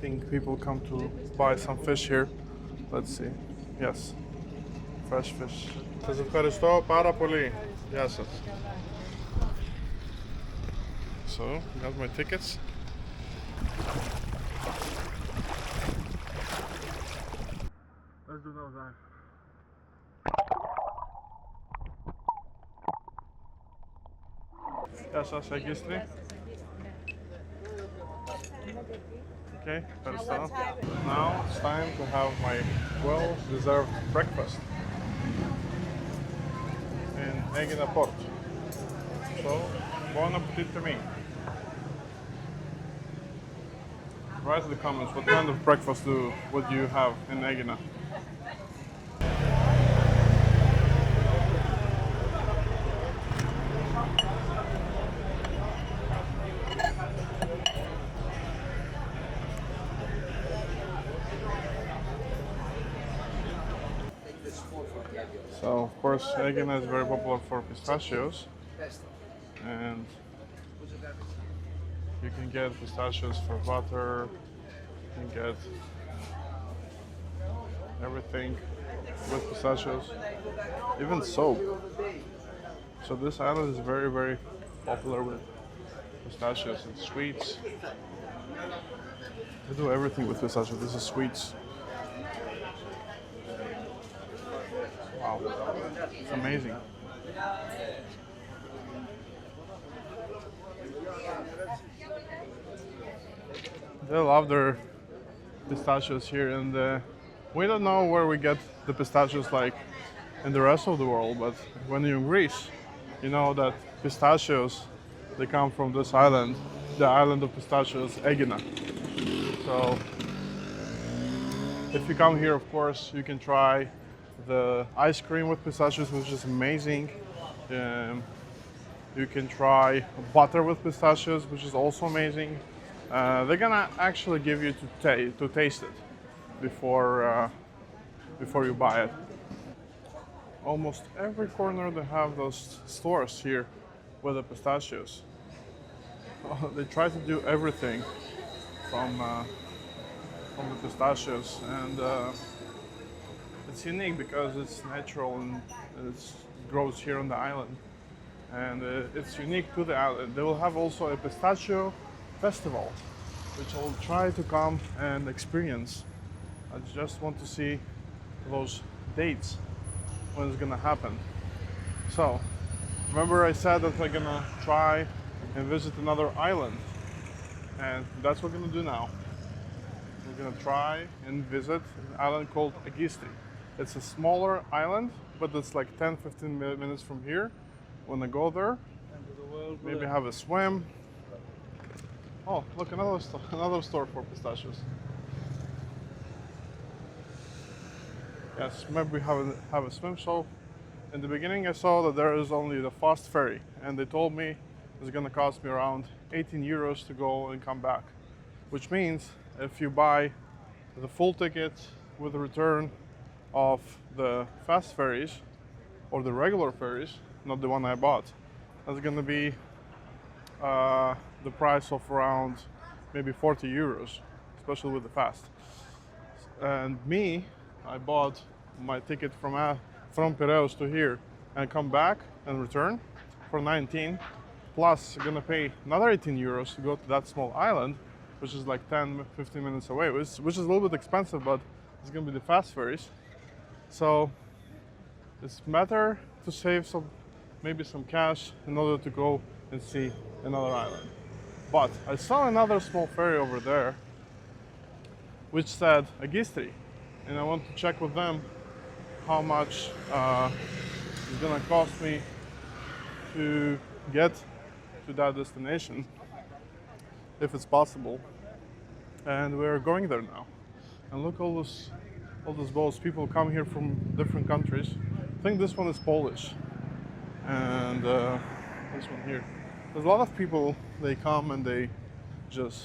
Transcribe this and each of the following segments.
think people come to buy some fish here. Let's see. Yes, fresh fish. Σας ευχαριστώ πάρα πολύ. Γεια σας. So, got my tickets. Let's do those dive. Γεια σας, Agistri. Okay, ευχαριστώ. Now it's time to have my well-deserved breakfast in Aegina port. So, bon appetit to me. Write in the comments what kind of breakfast would you have in Aegina. So of course Aegina is very popular for pistachios, and you can get pistachios for butter, you can get everything with pistachios, even soap. So this island is very, very popular with pistachios and sweets. They do everything with pistachios. This is sweets. Wow, it's amazing. They love their pistachios here, and we don't know where we get the pistachios like in the rest of the world, but when you're in Greece, you know that pistachios, they come from this island, the island of pistachios, Aegina. So if you come here, of course, you can try the ice cream with pistachios, which is amazing. You can try butter with pistachios, which is also amazing. They're gonna actually give you to taste it before you buy it. Almost every corner they have those stores here with the pistachios. They try to do everything from the pistachios, and it's unique because it's natural and it grows here on the island, and it's unique to the island. They will have also a pistachio festival, which I will try to come and experience. I just want to see those dates when it's gonna happen. So, remember I said that I'm gonna try and visit another island, and that's what we're gonna do now. We're gonna try and visit an island called Agistri. It's a smaller island, but it's like 10-15 minutes from here. When I go there, maybe have a swim. Oh, look, another store for pistachios. Yes, maybe have a swim. So, in the beginning I saw that there is only the fast ferry, and they told me it's gonna cost me around 18 euros to go and come back. Which means if you buy the full ticket with the return of the fast ferries or the regular ferries, not the one I bought, that's gonna be the price of around maybe 40 euros, especially with the fast. And me, I bought my ticket from Piraeus to here and come back and return for 19, plus I'm gonna pay another 18 euros to go to that small island, which is like 10-15 minutes away, which is a little bit expensive, but it's gonna be the fast ferries. So it's better to save maybe some cash in order to go and see another island. But I saw another small ferry over there which said Agistri, and I want to check with them how much it's gonna cost me to get to that destination, if it's possible. And we're going there now. And look, all those boats. People come here from different countries. I think this one is Polish, and this one here. There's a lot of people. They come and they just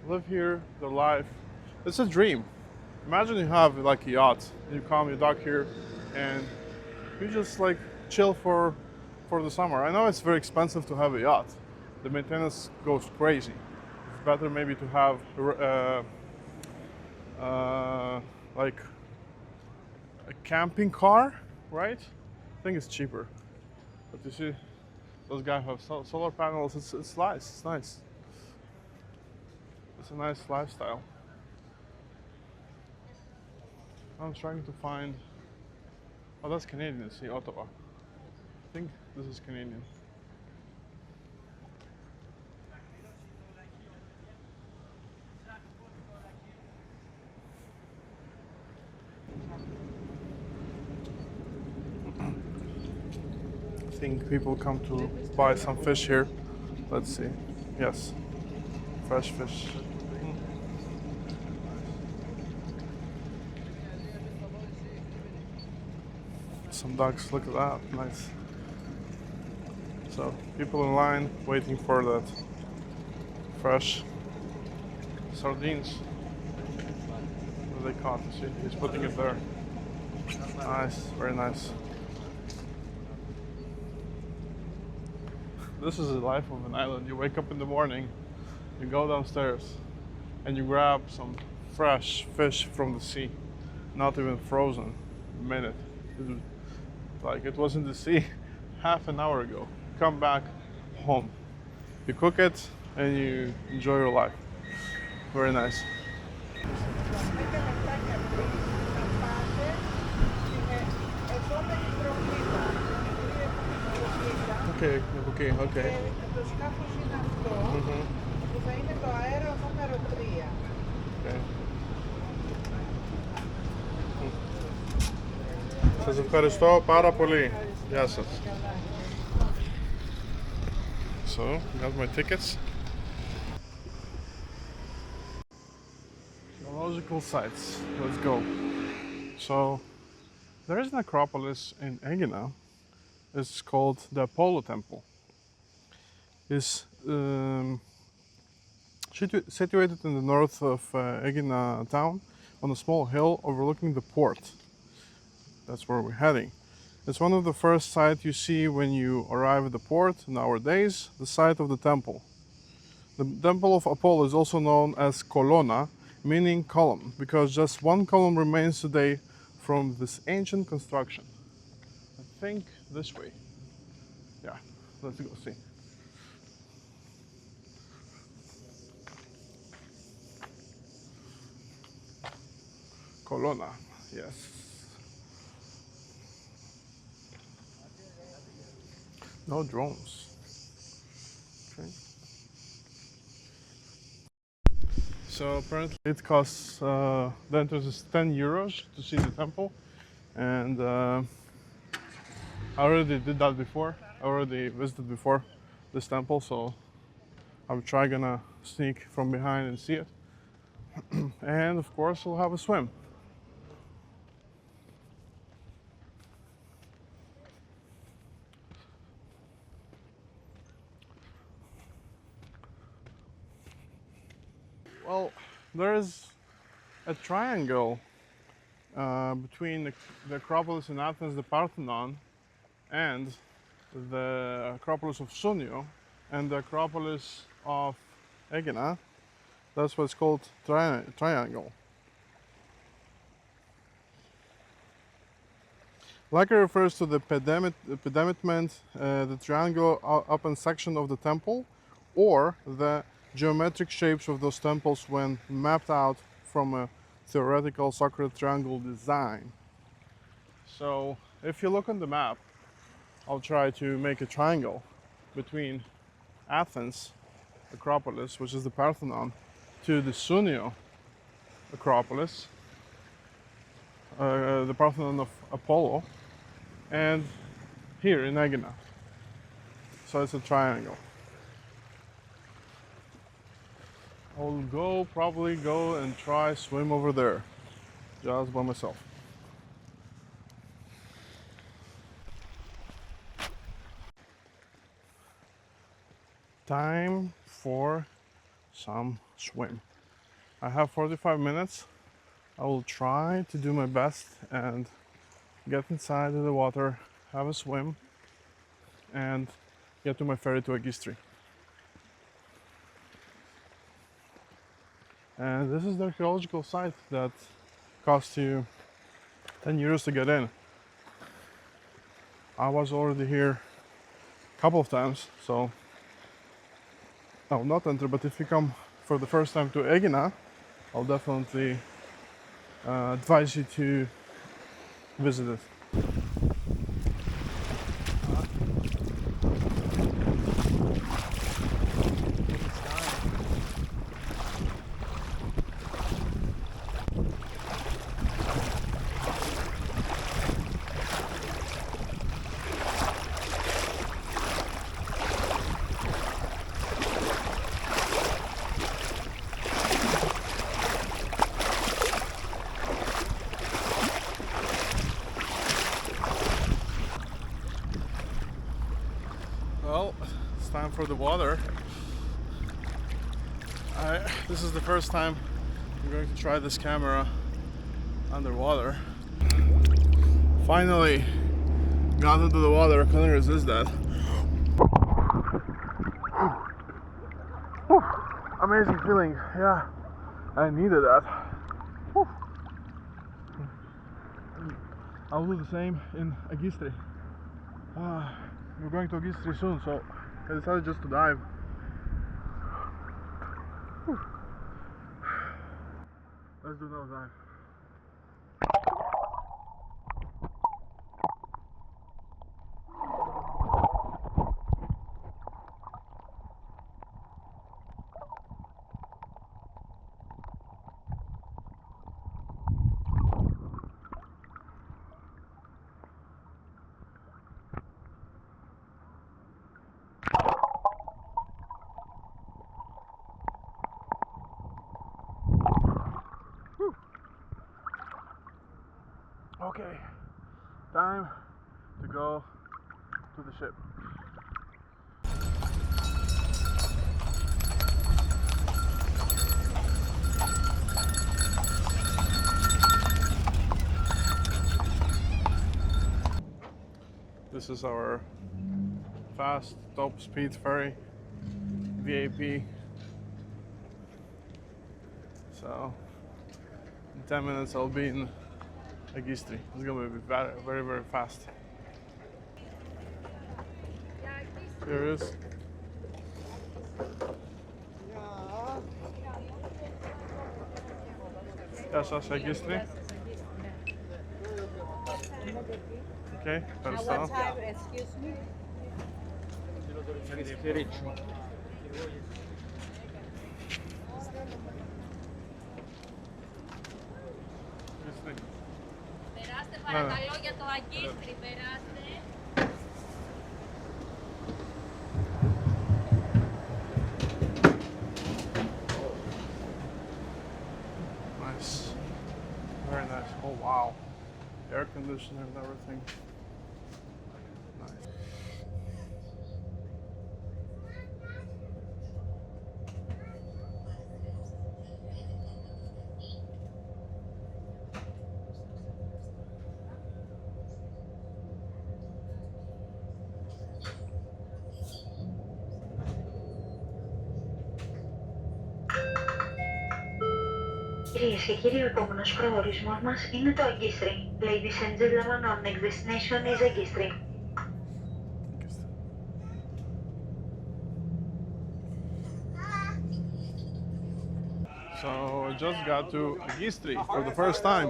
live here, their life. It's a dream. Imagine you have like a yacht. You come, you dock here, and you just like chill for the summer. I know it's very expensive to have a yacht. The maintenance goes crazy. better maybe to have like a camping car, right? I think it's cheaper. But you see, those guys have solar panels. It's nice. It's nice. It's a nice lifestyle. I'm trying to find. Oh, that's Canadian. See, Ottawa. I think this is Canadian. I think people come to buy some fish here. Let's see. Yes, fresh fish. Some ducks, look at that, nice. So people in line waiting for that fresh sardines that they caught. You see, he's putting it there. Nice, very nice. This is the life of an island. You wake up in the morning, you go downstairs, and you grab some fresh fish from the sea, not even frozen. Minute. Like it was in the sea half an hour ago. Come back home. You cook it and you enjoy your life. Very nice. Okay, okay, okay. Το σκάφος είναι αυτό, που θα είναι το αέριο νούμερο 3. Okay. Σας ευχαριστώ πάρα πολύ. Γεια σας. So, got my tickets. Geological sites. Let's go. So, there is an acropolis in Aegina. It's called the Apollo Temple. It's situated in the north of Aegina town on a small hill overlooking the port. That's where we're heading. It's one of the first sites you see when you arrive at the port nowadays, the site of the temple. The Temple of Apollo is also known as Colonna, meaning column, because just one column remains today from this ancient construction. I think this way. Yeah, let's go see. Colonna, yes. No drones. Okay. So apparently it costs, the entrance is 10 euros to see the temple. And I already did that before. I already visited before this temple, so I'm gonna sneak from behind and see it. And of course we'll have a swim. Well, there is a triangle between the Acropolis in Athens, the Parthenon, and the Acropolis of Sunio, and the Acropolis of Aegina. That's what's called triangle. Like it refers to the pediment, the triangular upper section of the temple, or the geometric shapes of those temples when mapped out from a theoretical Socratic triangle design. So if you look on the map, I'll try to make a triangle between Athens Acropolis, which is the Parthenon, to the Sunio Acropolis, the Parthenon of Apollo, and here in Aegina. So it's a triangle. I'll probably go and try swim over there, just by myself. Time for some swim. I have 45 minutes. I will try to do my best and get inside of the water, have a swim, and get to my ferry to Agistri. And this is the archaeological site that costs you 10 euros to get in. I was already here a couple of times, so I will not enter, but if you come for the first time to Aegina, I'll definitely advise you to visit it. Well, it's time for the water. This is the first time I'm going to try this camera underwater. Finally got into the water, couldn't resist that. Whew. Amazing feeling, yeah. I needed that. Whew. I'll do the same in Agistri. We're going to Agistri soon, so I decided just to dive. Whew. Let's do another dive. Okay, time to go to the ship. This is our fast top speed ferry, VAP. So in 10 minutes I'll be in Agistri. It's gonna be very, very, very fast. Here it is. Γεια σας, Agistri. Okay, ευχαριστώ. What time, excuse me? Περάστε παρακαλώ για το Agistri, περάστε. Nice. Very nice. Oh wow. Air conditioner and everything. Nice. Κυρίες και κύριοι, ο επόμενος προορισμός μας είναι το Agistri. Ladies and gentlemen, our next destination is Agistri. So I just got to Agistri for the first time.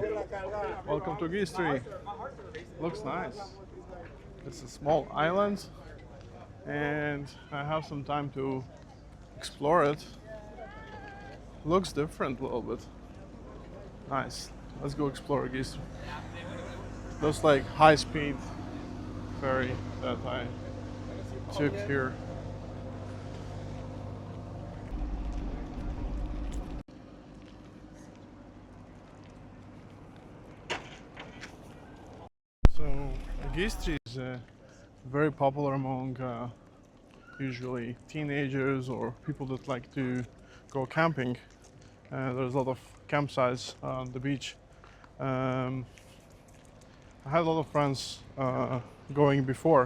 Welcome to Agistri. Looks nice. It's a small island and I have some time to explore it. Looks different a little bit. Nice. Let's go explore Agistri. Looks like high-speed ferry that I took here. So Agistri is very popular among usually teenagers or people that like to go camping. There's a lot of campsites on the beach. I had a lot of friends going before,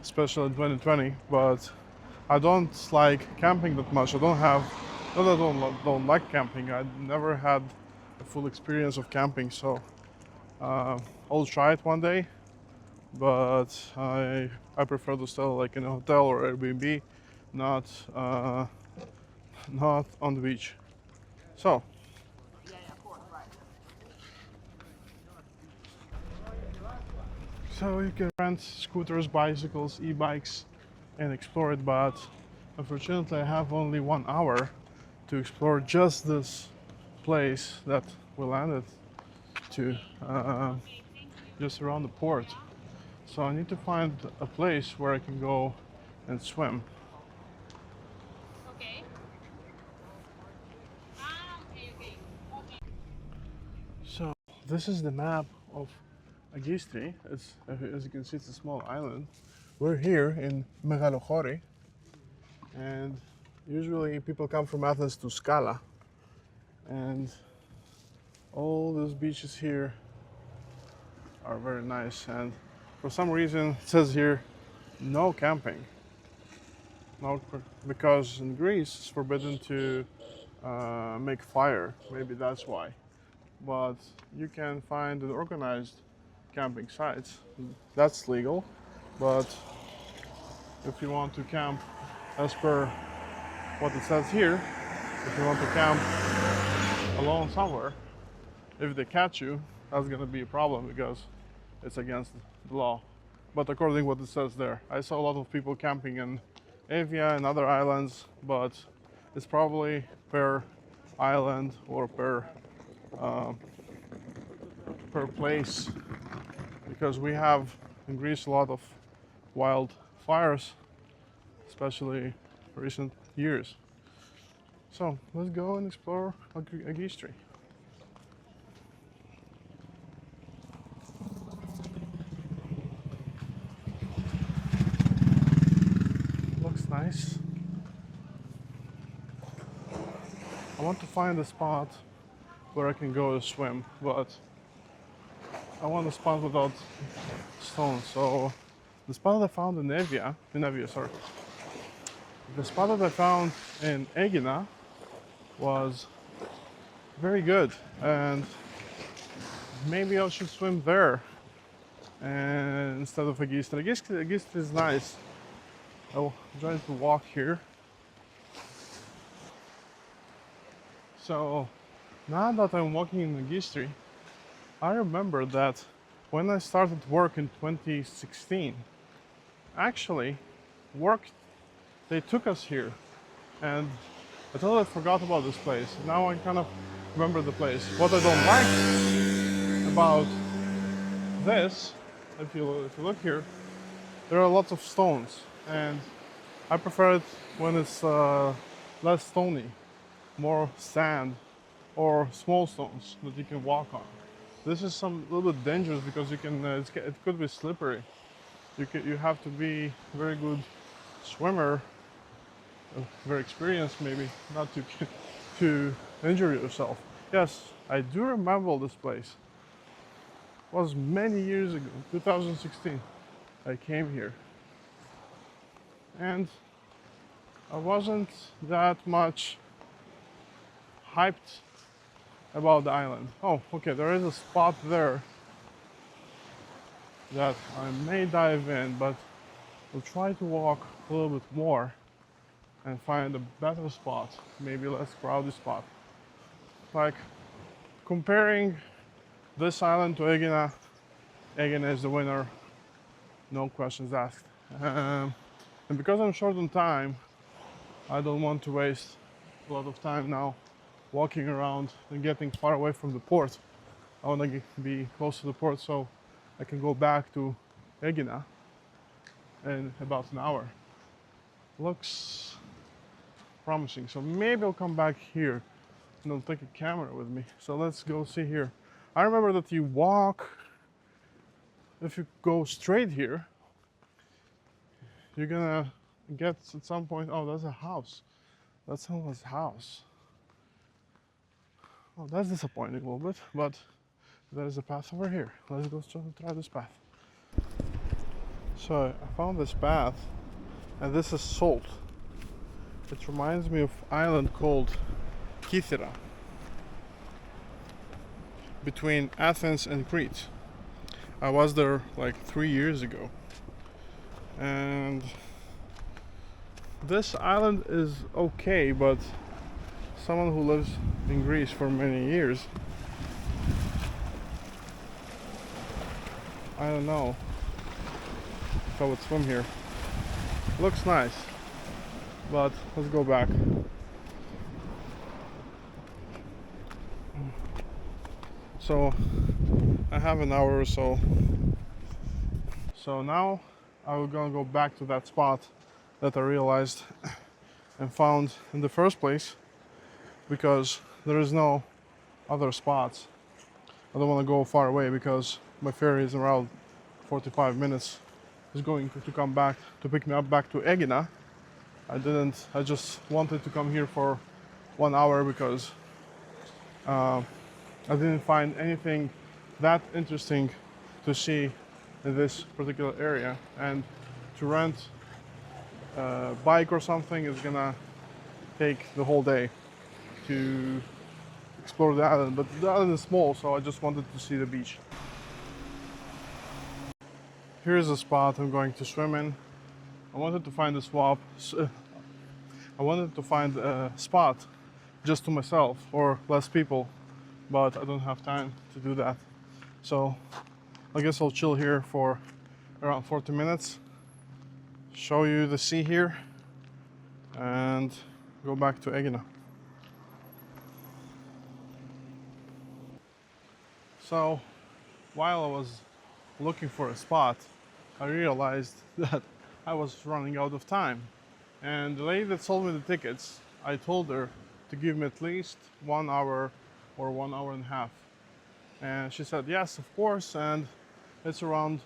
especially in 2020, but I don't like camping that much. I don't have Not that I don't like camping. I never had a full experience of camping, so I'll try it one day. But I prefer to stay like in a hotel or Airbnb, not not on the beach. So you can rent scooters, bicycles, e-bikes, and explore it. But unfortunately, I have only 1 hour to explore just this place that we landed to, just around the port. So I need to find a place where I can go and swim. Okay. Okay. So this is the map of Agistri. As you can see, it's a small island. We're here in Megalochori, and usually people come from Athens to Scala, and all those beaches here are very nice. And for some reason, it says here, no camping. No, because in Greece it's forbidden to make fire. Maybe that's why. But you can find an organized camping sites. That's legal. But if you want to camp as per what it says here, if you want to camp alone somewhere, if they catch you, that's gonna be a problem because it's against the law. But according to what it says there, I saw a lot of people camping in Avia and other islands, but it's probably per island or per place, because we have in Greece a lot of wildfires, especially recent years. So let's go and explore Agistri. Looks nice. I want to find a spot where I can go to swim, but I want a spot without stones. So the spot that I found in the spot that I found in Aegina was very good, and maybe I should swim there and instead of Agistri. Agistri is nice. I'm trying to walk here. So now that I'm walking in Agistri, I remember that when I started work in 2016, actually they took us here, and I totally forgot about this place. Now I kind of remember the place. What I don't like about this, if you look here, there are lots of stones, and I prefer it when it's less stony, more sand or small stones that you can walk on. This is a little bit dangerous because you can it could be slippery. You have to be a very good swimmer, very experienced maybe, not to injure yourself. Yes, I do remember this place. It was many years ago, 2016. I came here, and I wasn't that much hyped about the island. Oh, okay, there is a spot there that I may dive in, but we'll try to walk a little bit more and find a better spot, maybe less crowded spot. Like comparing this island to Aegina, Aegina is the winner, no questions asked. And because I'm short on time, I don't want to waste a lot of time now walking around and getting far away from the port. I want to be close to the port so I can go back to Aegina in about an hour. Looks promising, so maybe I'll come back here and I'll take a camera with me. So let's go see here. I remember that you walk, if you go straight here, you're gonna get at some point, oh, that's a house. That's someone's house. Oh, that's disappointing a little bit, but there's a path over here. Let's go try this path. So I found this path, and this is salt. It reminds me of island called Kythera between Athens and Crete. I was there like 3 years ago, and this island is okay, but someone who lives in Greece for many years, I don't know if I would swim here. Looks nice, but let's go back. So I have an hour or so. So now I'm gonna go back to that spot that I realized and found in the first place, because there is no other spots. I don't want to go far away because my ferry is around 45 minutes. Is going to come back to pick me up back to Aegina. I just wanted to come here for 1 hour because I didn't find anything that interesting to see in this particular area, and to rent a bike or something is gonna take the whole day to explore the island. But the island is small, so I just wanted to see the beach. Here's a spot I'm going to swim in. I wanted to find a spot just to myself or less people, but I don't have time to do that. So I guess I'll chill here for around 40 minutes, show you the sea here, and go back to Aegina. So while I was looking for a spot, I realized that I was running out of time. And the lady that sold me the tickets, I told her to give me at least 1 hour or 1 hour and a half. And she said, yes, of course. And it's around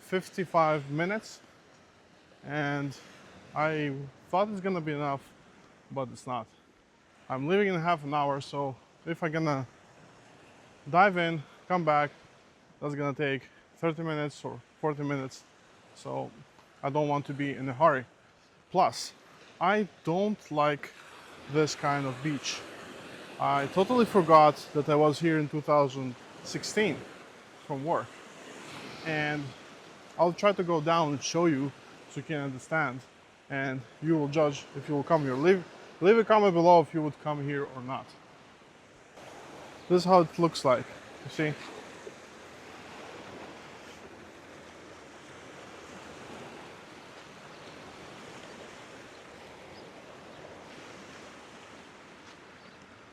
55 minutes. And I thought it's gonna be enough, but it's not. I'm leaving in half an hour, so if I'm gonna dive in, come back, that's gonna take 30 minutes or 40 minutes. So I don't want to be in a hurry. Plus, I don't like this kind of beach. I totally forgot that I was here in 2016 from work. And I'll try to go down and show you so you can understand, and you will judge if you will come here. Leave a comment below if you would come here or not. This is how it looks like, you see?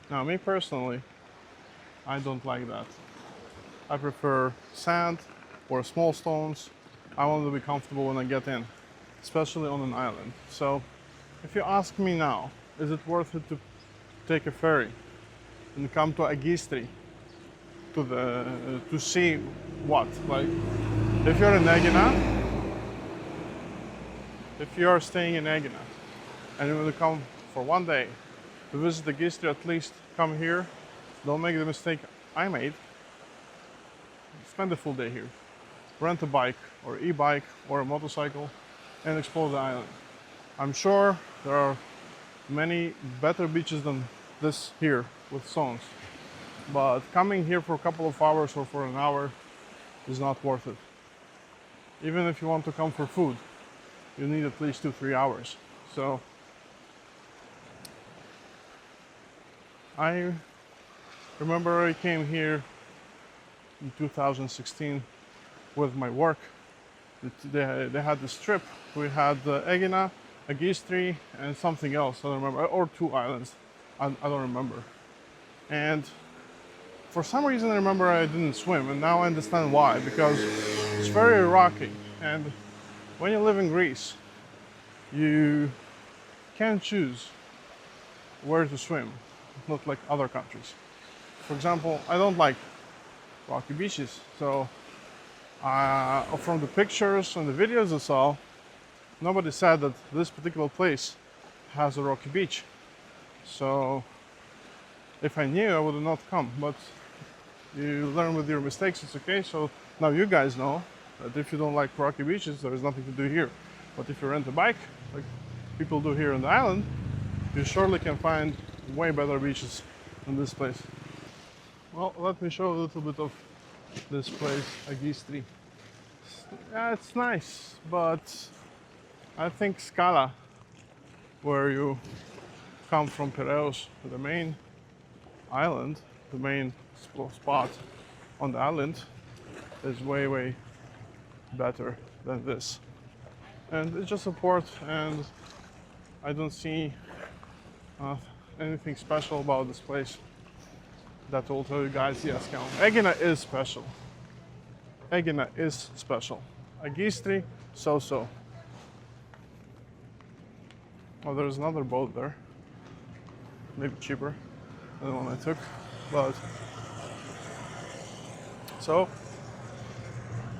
Now, me personally, I don't like that. I prefer sand or small stones. I want to be comfortable when I get in, especially on an island. So, if you ask me now, is it worth it to take a ferry and come to Agistri to see what? Like, if you're in Aegina, if you're staying in Aegina and you want to come for 1 day to visit Agistri, at least come here. Don't make the mistake I made. Spend a full day here. Rent a bike or e-bike or a motorcycle and explore the island. I'm sure there are many better beaches than this here with stones, but coming here for a couple of hours or for an hour is not worth it. Even if you want to come for food, you need at least 2-3 hours. So I remember I came here in 2016 with my work. They had this trip. We had Aegina, Agistri, and something else, I don't remember, or 2 islands, I don't remember. And for some reason I remember I didn't swim, and now I understand why, because it's very rocky, and when you live in Greece, you can choose where to swim, not like other countries. For example, I don't like rocky beaches, so from the pictures and the videos I saw, nobody said that this particular place has a rocky beach. So if I knew, I would have not come, but you learn with your mistakes, it's okay. So now you guys know that if you don't like rocky beaches, there is nothing to do here. But if you rent a bike, like people do here on the island, you surely can find way better beaches than this place. Well, let me show a little bit of this place, Agistri. Yeah, it's nice, but I think Scala, where you come from Piraeus to the main island, the main spot on the island, is way better than this. And it's just a port, and I don't see anything special about this place that will tell you guys, yes, count. Aegina is special. Aegina is special. Agistri, so-so. Oh, there's another boat there. Maybe cheaper than the one I took, but so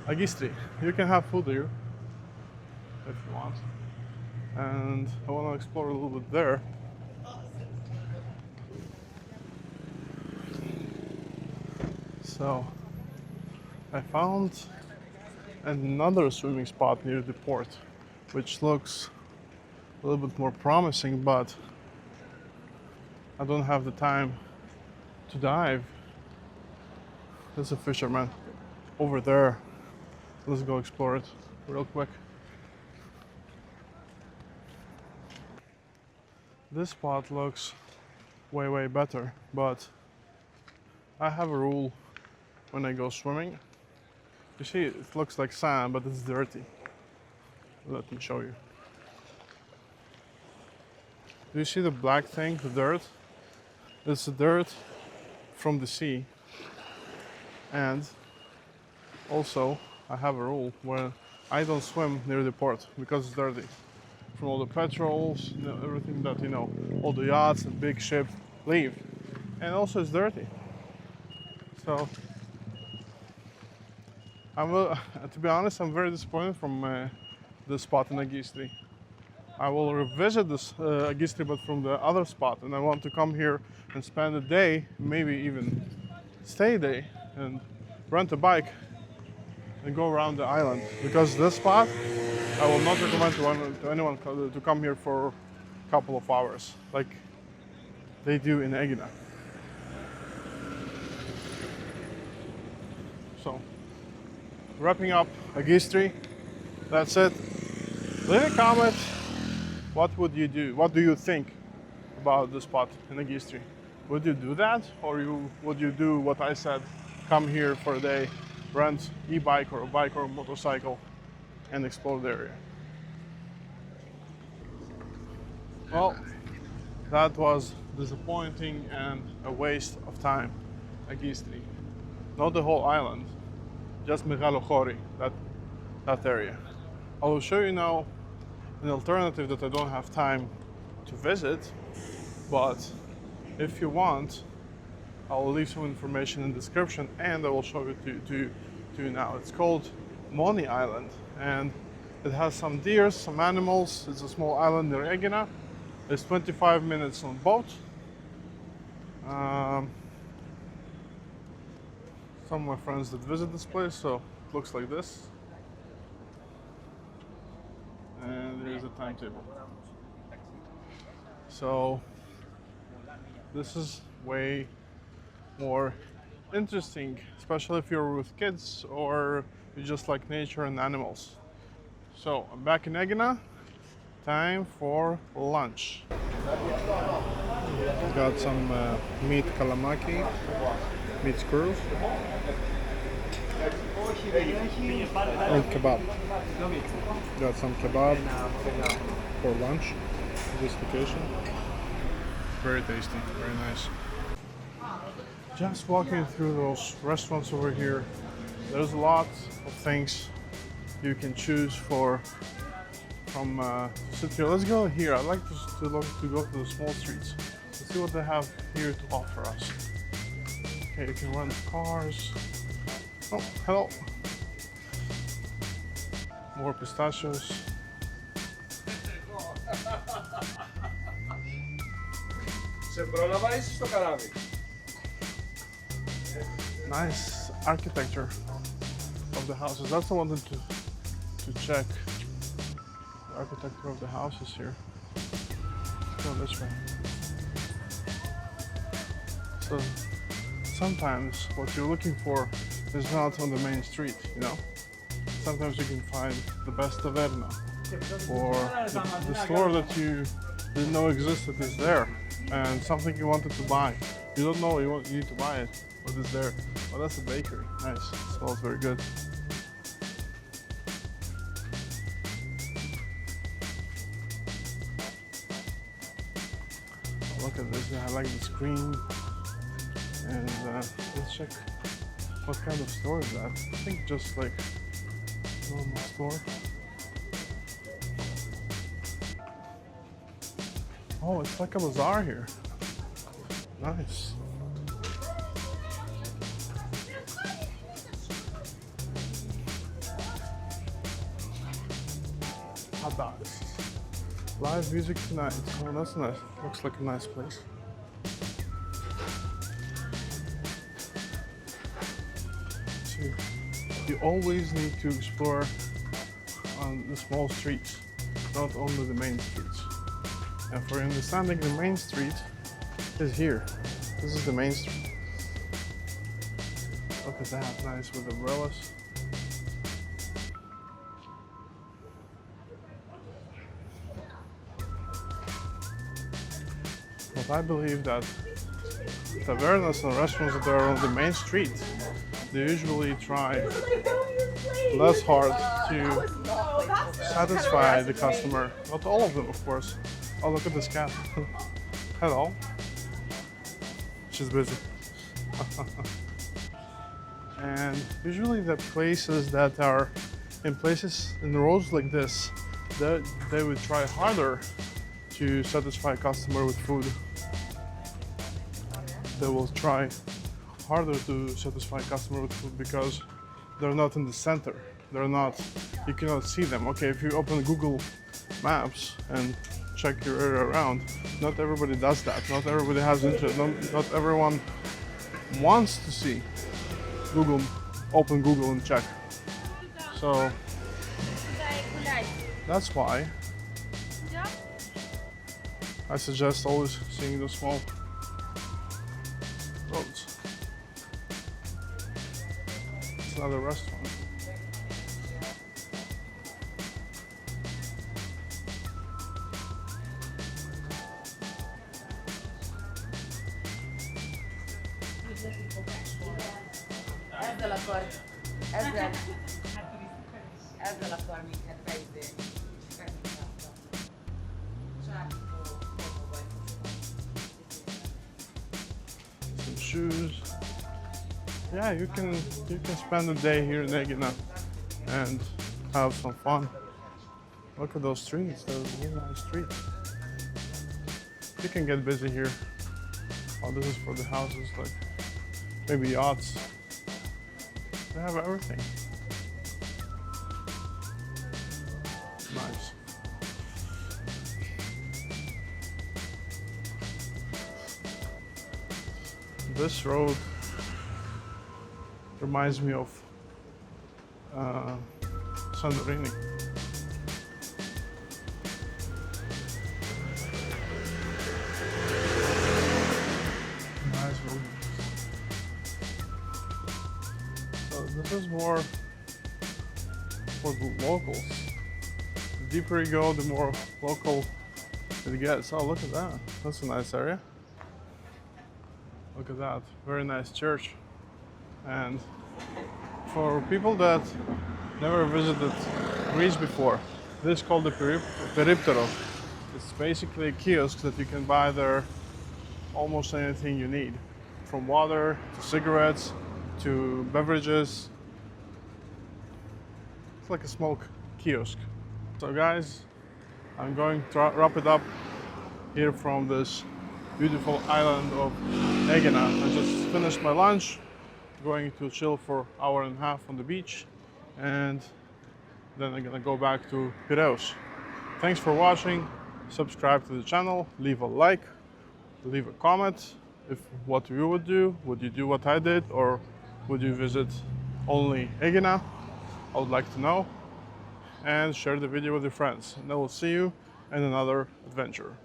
Agistri, you can have food here if you want, and I want to explore a little bit there. So I found another swimming spot near the port, which looks a little bit more promising, but I don't have the time to dive. There's a fisherman over there. Let's go explore it real quick. This spot looks way better, but I have a rule when I go swimming. You see, it looks like sand, but it's dirty. Let me show you. Do you see the black thing, the dirt? It's the dirt from the sea. And also, I have a rule where I don't swim near the port because it's dirty. From all the petrols, everything that, all the yachts and big ships leave. And also it's dirty. So, to be honest, I'm very disappointed from this spot in Agistri. I will revisit this Agistri, but from the other spot, and I want to come here and spend a day, maybe even stay a day, and rent a bike and go around the island. Because this spot, I will not recommend to anyone to come here for a couple of hours, like they do in Aegina. So, wrapping up Agistri, that's it. Leave a comment. What would you do? What do you think about the spot in Agistri? Would you do that, or would you do what I said? Come here for a day, rent e-bike or a bike or a motorcycle, and explore the area. Well, that was disappointing and a waste of time. Agistri, not the whole island, just Megalochori, that area. I will show you now an alternative that I don't have time to visit, but if you want, I will leave some information in the description and I will show it to you now. It's called Moni Island, and it has some deer, some animals. It's a small island near Aegina. It's 25 minutes on boat. Some of my friends that visit this place, so it looks like this. And there is a timetable. So this is way more interesting, especially if you're with kids or you just like nature and animals. So I'm back in Aegina. Time for lunch. Got some meat kalamaki, meat squirrels, and kebab. Got some kebab for lunch this vacation. Very tasty, very nice. Just walking through those restaurants over here, there's a lot of things you can choose from sit here. Let's go here. I'd like to go to the small streets. Let's see what they have here to offer us. Okay, you can rent cars. Oh, hello. More pistachios. Nice architecture of the houses. That's what I wanted to check. The architecture of the houses here. go this way. So sometimes what you're looking for is not on the main street, you know? Sometimes you can find the best taverna or the store that you didn't know existed is there, and something you wanted to buy. You don't know you need to buy it, but it's there. Oh, that's a bakery. Nice. It smells very good. Look at this. I like the screen. And let's check what kind of store is that. I think just like a normal store. Oh, it's like a bazaar here. Nice. Hot dogs. Live music tonight. Oh, that's nice. Looks like a nice place. See, you always need to explore on the small streets, not only the main streets. And for understanding the main street is here. This is the main street. Look at that, nice with umbrellas. But I believe that tavernas and restaurants that are on the main street, they usually try less hard to satisfy the customer. Not all of them, of course. Oh, look at this cat. Hello. She's busy. And usually the places that are in roads like this, they would try harder to satisfy customer with food. They will try harder to satisfy customer with food because they're not in the center. They're not, you cannot see them. Okay, if you open Google Maps and check your area around, not everybody does that. Not everybody has interest. Not everyone wants to see Google, open Google and check. So that's why I suggest always seeing the small roads. It's another restaurant. Some shoes. Yeah, you can spend a day here in Aegina and have some fun. Look at those trees. Those really nice trees. You can get busy here. Oh, this is for the houses, like maybe yachts. They have everything. Nice. This road reminds me of Santorini. Nice road. So this is more for the locals. The deeper you go, the more local it gets. Oh, look at that. That's a nice area. Look at that. Very nice church. And for people that never visited Greece before, this is called the Peripteros. It's basically a kiosk that you can buy there almost anything you need. From water, to cigarettes, to beverages. It's like a smoke kiosk. So guys, I'm going to wrap it up here from this beautiful island of Aegina. I just finished my lunch, going to chill for an hour and a half on the beach, and then I'm gonna go back to Piraeus. Thanks for watching. Subscribe to the channel, leave a like, leave a comment if what you would do. Would you do what I did, or would you visit only Aegina? I would like to know. And share the video with your friends. And I will see you in another adventure.